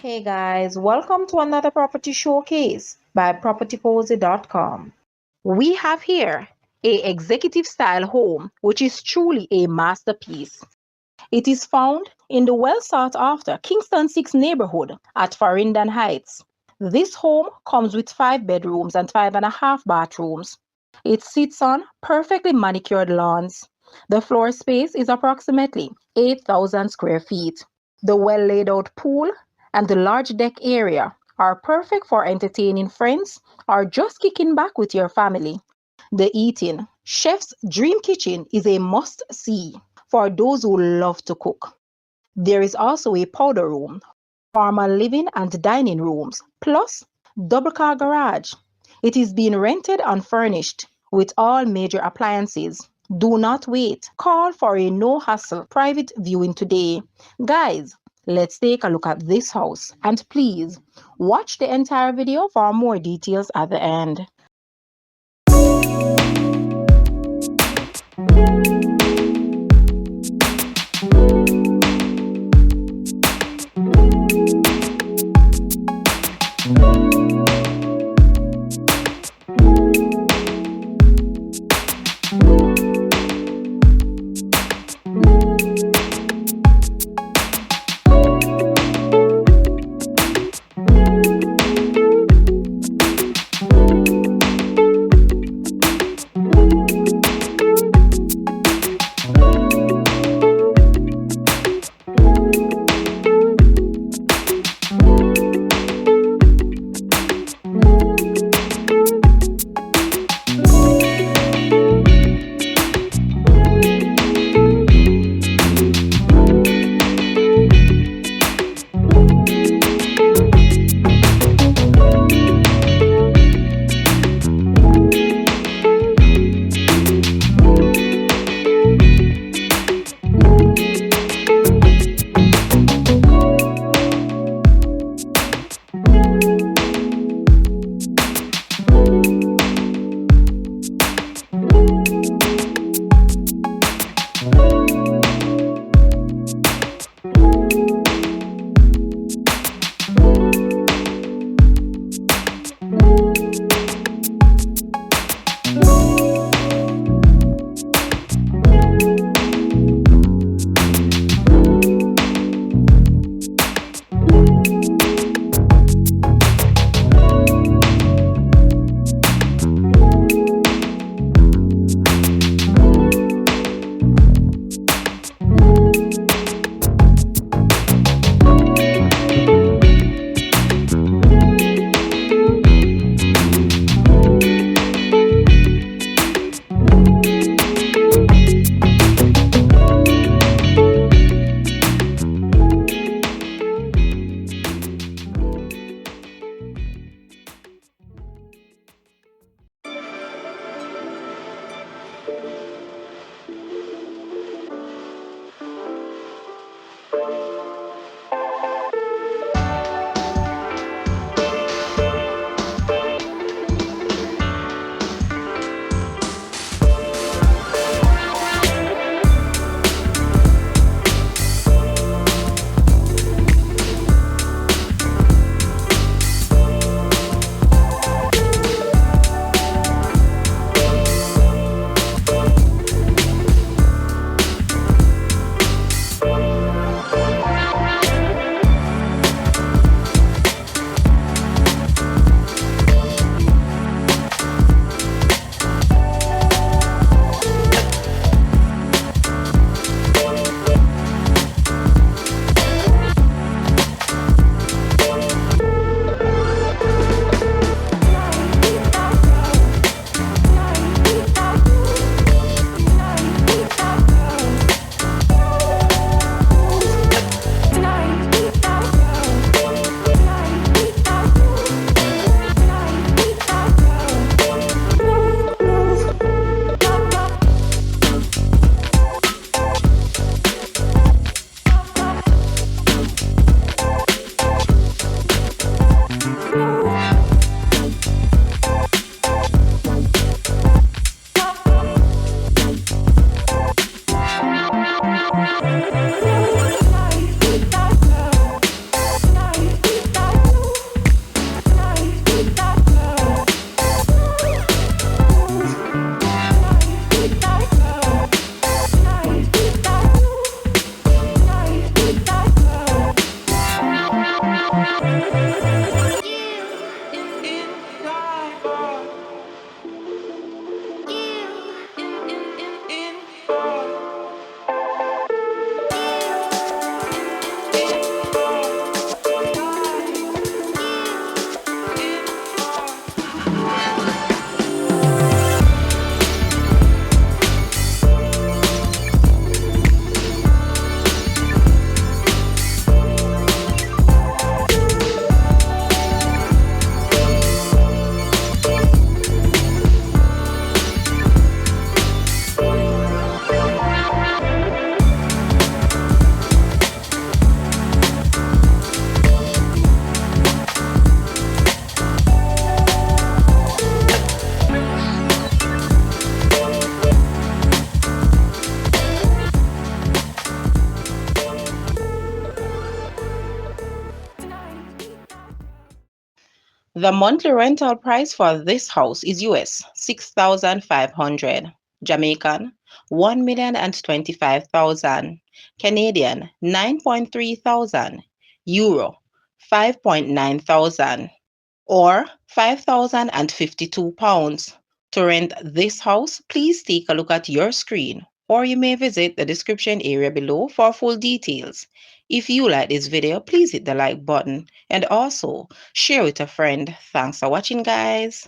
Hey guys, welcome to another property showcase by propertycozy.com. We have here a executive style home which is truly a masterpiece. It is found in the well sought after Kingston 6 neighborhood at Farringdon Heights. This home comes with 5 bedrooms and 5.5 bathrooms. It sits on perfectly manicured lawns. The floor space is approximately 8,000 square feet. The well laid out pool and the large deck area are perfect for entertaining friends or just kicking back with your family. The eating chef's dream kitchen is a must see for those who love to cook. There is also a powder room, formal living and dining rooms, plus double car garage. It is being rented unfurnished with all major appliances. Do not wait. Call for a no hassle private viewing today. Guys, let's take a look at this house and please watch the entire video for more details at the end. The monthly rental price for this house is US 6,500, Jamaican 1,025,000, Canadian 9.3 thousand, Euro 5.9 thousand, or £5,052. To rent this house, please take a look at your screen, or you may visit the description area below for full details. If you like this video, please hit the like button and also share with a friend. Thanks for watching, guys.